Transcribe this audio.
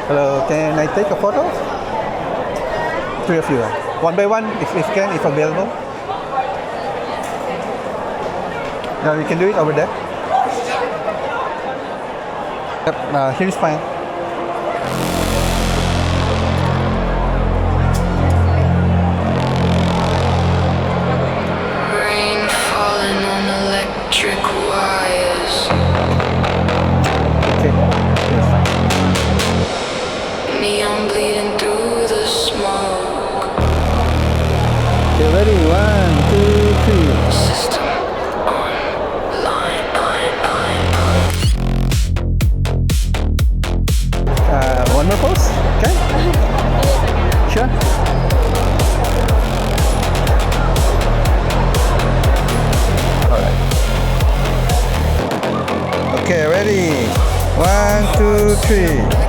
Hello, can I take a photo? Three of you. One by one, if can, if available. No, you can do it over there. Yep, here's fine. Rain falling on electric wires. Okay, here's fine. Neon bleeding through the smoke. Okay, ready? 1, 2, 3. System online. One more pose? Okay? Sure? Alright. Okay, ready? 1, 2, 3.